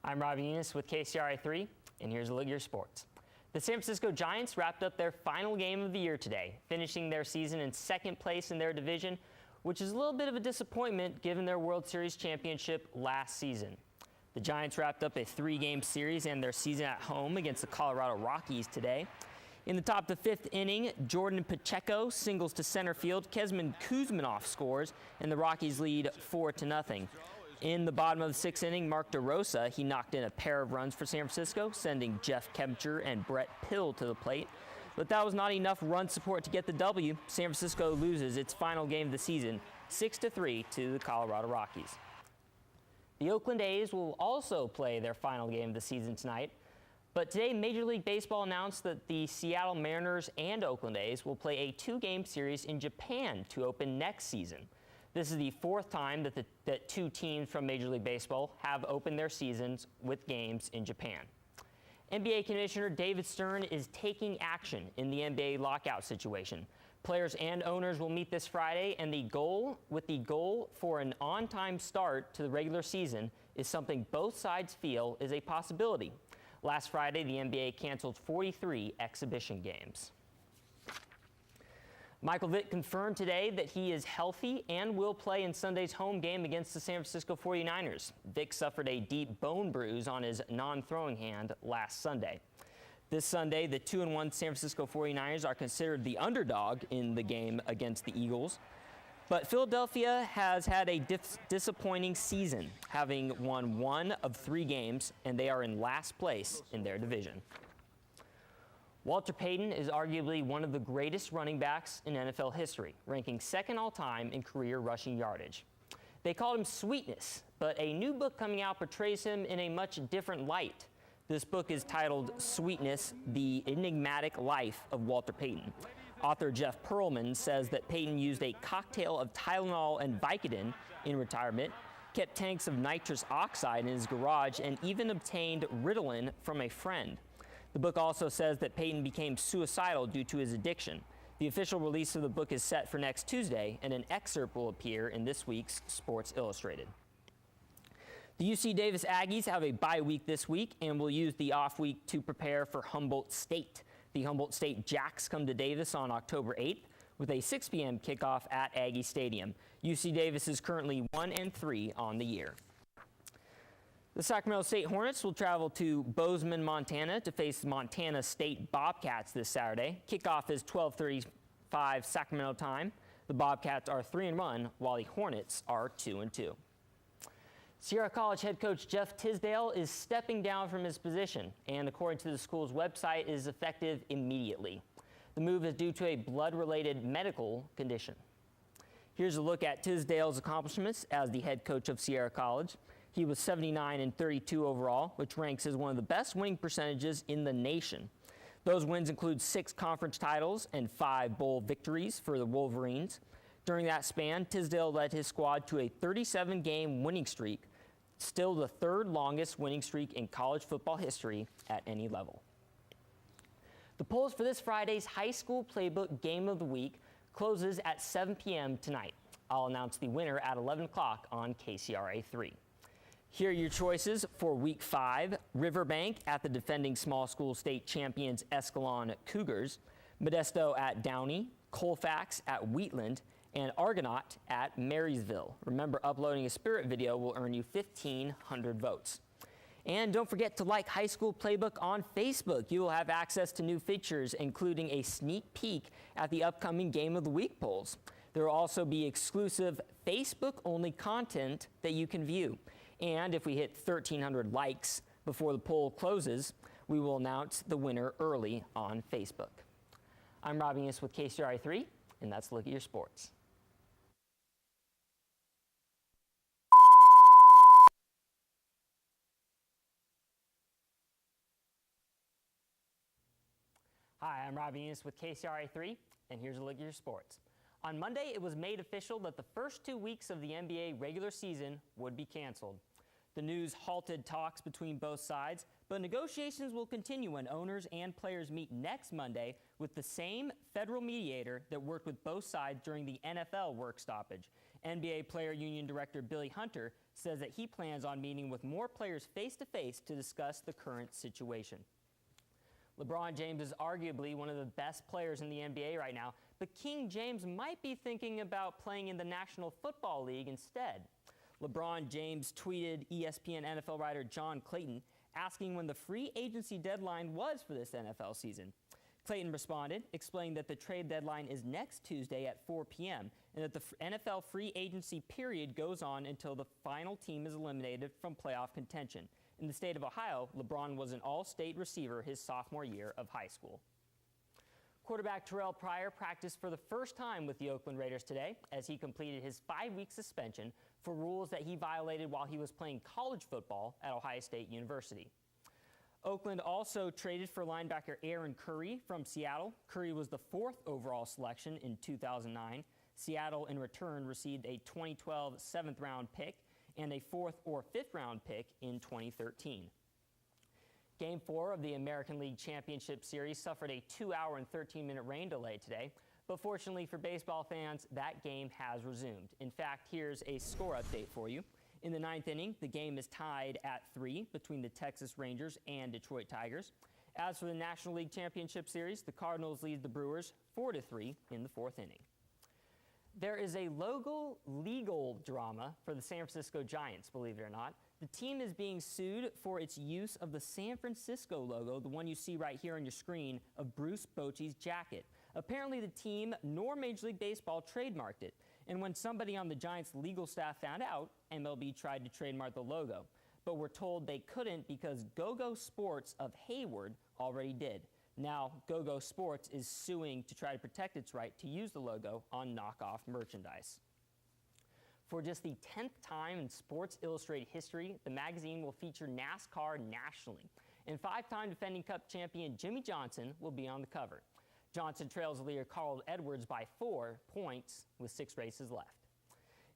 I'm Robbie Enos with KCRA 3, and here's a look at your sports. The San Francisco Giants wrapped up their final game of the year today, finishing their season in second place in their division, which is a little bit of a disappointment given their World Series championship last season. The Giants wrapped up a 3-game series and their season at home against the Colorado Rockies today. In the top of the 5th inning, Jordan Pacheco singles to center field. Kezman Kuzmanoff scores, and the Rockies lead 4-0. In the bottom of the 6th inning, Mark DeRosa, he knocked in a pair of runs for San Francisco, sending Jeff Kemcher and Brett Pill to the plate. But that was not enough run support to get the W. San Francisco loses its final game of the season, 6-3 to the Colorado Rockies. The Oakland A's will also play their final game of the season tonight. But today, Major League Baseball announced that the Seattle Mariners and Oakland A's will play a 2-game series in Japan to open next season. This is the 4th time that 2 teams from Major League Baseball have opened their seasons with games in Japan. NBA Commissioner David Stern is taking action in the NBA lockout situation. Players and owners will meet this Friday, and the goal for an on-time start to the regular season is something both sides feel is a possibility. Last Friday, the NBA canceled 43 exhibition games. Michael Vick confirmed today that he is healthy and will play in Sunday's home game against the San Francisco 49ers. Vick suffered a deep bone bruise on his non-throwing hand last Sunday. This Sunday, the 2-1 San Francisco 49ers are considered the underdog in the game against the Eagles. But Philadelphia has had a disappointing season, having won 1 of 3 games, and they are in last place in their division. Walter Payton is arguably one of the greatest running backs in NFL history, ranking 2nd all-time in career rushing yardage. They called him Sweetness, but a new book coming out portrays him in a much different light. This book is titled Sweetness: The Enigmatic Life of Walter Payton. Author Jeff Pearlman says that Payton used a cocktail of Tylenol and Vicodin in retirement, kept tanks of nitrous oxide in his garage, and even obtained Ritalin from a friend. The book also says that Payton became suicidal due to his addiction. The official release of the book is set for next Tuesday, and an excerpt will appear in this week's Sports Illustrated. The UC Davis Aggies have a bye week this week and will use the off week to prepare for Humboldt State. The Humboldt State Jacks come to Davis on October 8th with a 6 p.m. kickoff at Aggie Stadium. UC Davis is currently 1-3 on the year. The Sacramento State Hornets will travel to Bozeman, Montana to face the Montana State Bobcats this Saturday. Kickoff is 12:35 Sacramento time. The Bobcats are 3-1, while the Hornets are 2-2. Sierra College head coach Jeff Tisdale is stepping down from his position, and according to the school's website, is effective immediately. The move is due to a blood-related medical condition. Here's a look at Tisdale's accomplishments as the head coach of Sierra College. He was 79-32 overall, which ranks as one of the best winning percentages in the nation. Those wins include 6 conference titles and 5 bowl victories for the Wolverines. During that span, Tisdale led his squad to a 37-game winning streak, still the 3rd longest winning streak in college football history at any level. The polls for this Friday's High School Playbook Game of the Week closes at 7 p.m. tonight. I'll announce the winner at 11 o'clock on KCRA 3. Here are your choices for Week 5. Riverbank at the defending small school state champions Escalon Cougars, Modesto at Downey, Colfax at Wheatland, and Argonaut at Marysville. Remember, uploading a Spirit video will earn you 1,500 votes. And don't forget to like High School Playbook on Facebook. You will have access to new features, including a sneak peek at the upcoming Game of the Week polls. There will also be exclusive Facebook-only content that you can view. And if we hit 1,300 likes before the poll closes, we will announce the winner early on Facebook. I'm Robbie Enos with KCRA 3, and that's a look at your sports. Hi, I'm Robbie Enos with KCRA 3, and here's a look at your sports. On Monday, it was made official that the first 2 weeks of the NBA regular season would be canceled. The news halted talks between both sides, but negotiations will continue when owners and players meet next Monday with the same federal mediator that worked with both sides during the NFL work stoppage. NBA Player Union Director Billy Hunter says that he plans on meeting with more players face-to-face to discuss the current situation. LeBron James is arguably one of the best players in the NBA right now, but King James might be thinking about playing in the National Football League instead. LeBron James tweeted ESPN NFL writer John Clayton asking when the free agency deadline was for this NFL season. Clayton responded, explaining that the trade deadline is next Tuesday at 4 p.m. and that the NFL free agency period goes on until the final team is eliminated from playoff contention. In the state of Ohio, LeBron was an all-state receiver his sophomore year of high school. Quarterback Terrell Pryor practiced for the first time with the Oakland Raiders today as he completed his 5-week suspension for rules that he violated while he was playing college football at Ohio State University. Oakland also traded for linebacker Aaron Curry from Seattle. Curry was the 4th overall selection in 2009. Seattle, in return, received a 2012 7th-round pick and a 4th or 5th-round pick in 2013. Game 4 of the American League Championship Series suffered a 2-hour and 13-minute rain delay today, but fortunately for baseball fans, that game has resumed. In fact, here's a score update for you. In the 9th inning, the game is tied at 3 between the Texas Rangers and Detroit Tigers. As for the National League Championship Series, the Cardinals lead the Brewers 4-3 in the 4th inning. There is a logo legal drama for the San Francisco Giants, believe it or not. The team is being sued for its use of the San Francisco logo, the one you see right here on your screen, of Bruce Bochy's jacket. Apparently the team nor Major League Baseball trademarked it. And when somebody on the Giants' legal staff found out, MLB tried to trademark the logo. But we're told they couldn't because Go-Go Sports of Hayward already did. Now, Go-Go Sports is suing to try to protect its right to use the logo on knockoff merchandise. For just the 10th time in Sports Illustrated history, the magazine will feature NASCAR nationally. And 5-time defending Cup champion Jimmy Johnson will be on the cover. Johnson trails leader Carl Edwards by 4 points with 6 races left.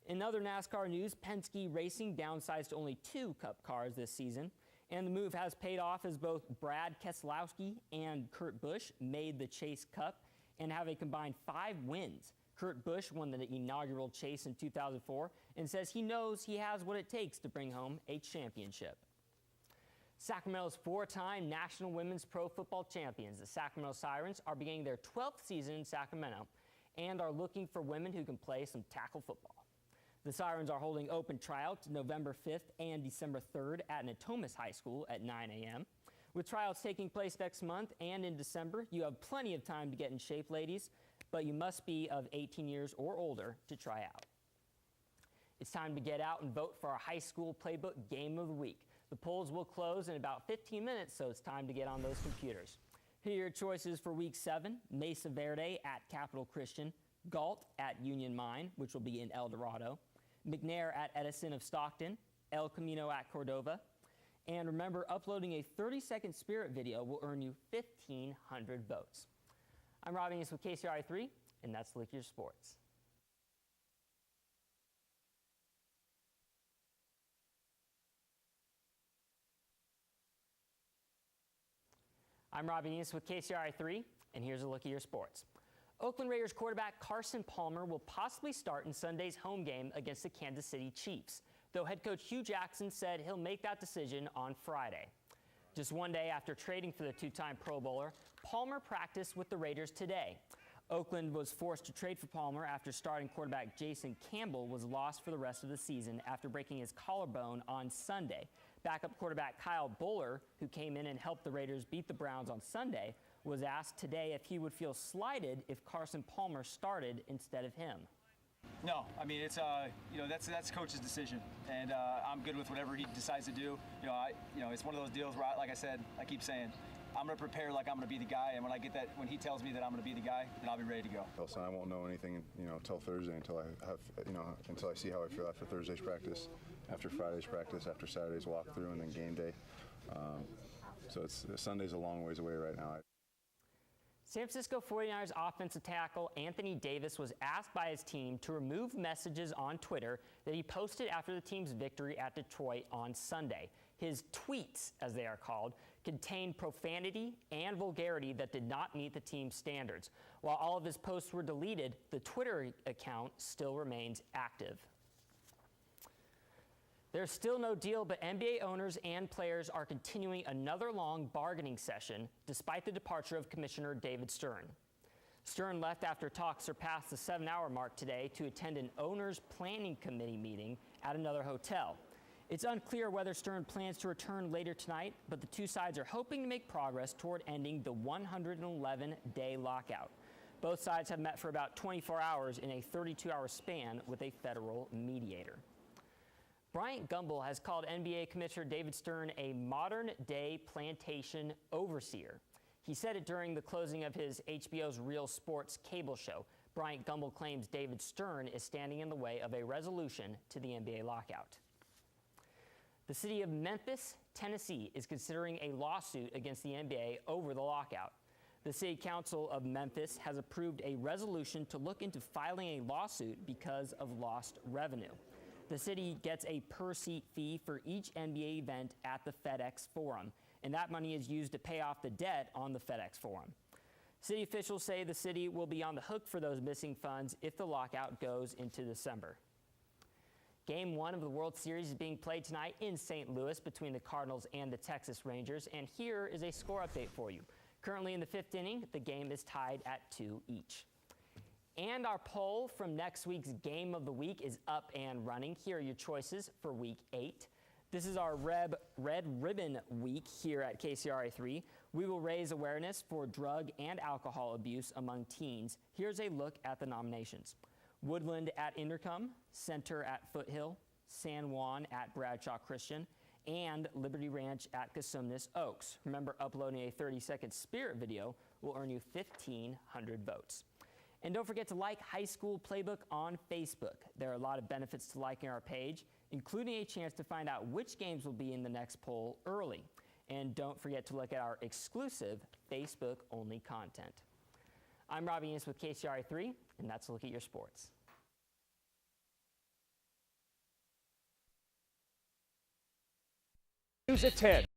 In other NASCAR news, Penske Racing downsized to only 2 Cup cars this season. And the move has paid off as both Brad Keselowski and Kurt Busch made the Chase Cup and have a combined 5 wins. Kurt Busch won the inaugural Chase in 2004 and says he knows he has what it takes to bring home a championship. Sacramento's 4-time National Women's Pro Football champions, the Sacramento Sirens, are beginning their 12th season in Sacramento and are looking for women who can play some tackle football. The Sirens are holding open tryouts November 5th and December 3rd at Natomas High School at 9 a.m. With tryouts taking place next month and in December, you have plenty of time to get in shape, ladies, but you must be of 18 years or older to try out. It's time to get out and vote for our high school playbook game of the week. The polls will close in about 15 minutes, so it's time to get on those computers. Here are your choices for Week 7, Mesa Verde at Capital Christian, Galt at Union Mine, which will be in El Dorado, McNair at Edison of Stockton, El Camino at Cordova. And remember, uploading a 30-second Spirit video will earn you 1,500 votes. I'm Robbie Enos with KCRA 3, and that's Lick Your Sports. I'm Robbie Enos with KCRA 3, and here's a look at your sports. Oakland Raiders quarterback Carson Palmer will possibly start in Sunday's home game against the Kansas City Chiefs, though head coach Hugh Jackson said he'll make that decision on Friday. Just one day after trading for the 2-time Pro Bowler, Palmer practiced with the Raiders today. Oakland was forced to trade for Palmer after starting quarterback Jason Campbell was lost for the rest of the season after breaking his collarbone on Sunday. Backup quarterback Kyle Boller, who came in and helped the Raiders beat the Browns on Sunday, was asked today if he would feel slighted if Carson Palmer started instead of him. No, I mean it's that's coach's decision, and I'm good with whatever he decides to do. It's one of those deals where, like I said, I keep saying, I'm going to prepare like I'm going to be the guy, and when he tells me that I'm going to be the guy, then I'll be ready to go. So I won't know anything, until Thursday, until I see how I feel after Thursday's practice, after Friday's practice, after Saturday's walkthrough, and then game day. So Sunday's a long ways away right now. San Francisco 49ers offensive tackle Anthony Davis was asked by his team to remove messages on Twitter that he posted after the team's victory at Detroit on Sunday. His tweets, as they are called, contained profanity and vulgarity that did not meet the team's standards. While all of his posts were deleted, the Twitter account still remains active. There's still no deal, but NBA owners and players are continuing another long bargaining session despite the departure of Commissioner David Stern. Stern left after talks surpassed the 7-hour mark today to attend an owners planning committee meeting at another hotel. It's unclear whether Stern plans to return later tonight, but the two sides are hoping to make progress toward ending the 111-day lockout. Both sides have met for about 24 hours in a 32-hour span with a federal mediator. Bryant Gumbel has called NBA Commissioner David Stern a modern-day plantation overseer. He said it during the closing of his HBO's Real Sports cable show. Bryant Gumbel claims David Stern is standing in the way of a resolution to the NBA lockout. The city of Memphis, Tennessee, is considering a lawsuit against the NBA over the lockout. The City Council of Memphis has approved a resolution to look into filing a lawsuit because of lost revenue. The city gets a per-seat fee for each NBA event at the FedEx Forum, and that money is used to pay off the debt on the FedEx Forum. City officials say the city will be on the hook for those missing funds if the lockout goes into December. Game 1 of the World Series is being played tonight in St. Louis between the Cardinals and the Texas Rangers, and here is a score update for you. Currently in the 5th inning, the game is tied at 2 each. And our poll from next week's Game of the Week is up and running. Here are your choices for Week 8. This is our Red Ribbon Week here at KCRA 3. We will raise awareness for drug and alcohol abuse among teens. Here's a look at the nominations. Woodland at Intercom, Center at Foothill, San Juan at Bradshaw Christian, and Liberty Ranch at Cosumnes Oaks. Remember, uploading a 30-second Spirit video will earn you 1,500 votes. And don't forget to like High School Playbook on Facebook. There are a lot of benefits to liking our page, including a chance to find out which games will be in the next poll early. And don't forget to look at our exclusive Facebook-only content. I'm Robbie Enos with KCRA 3, and that's a look at your sports. News at 10.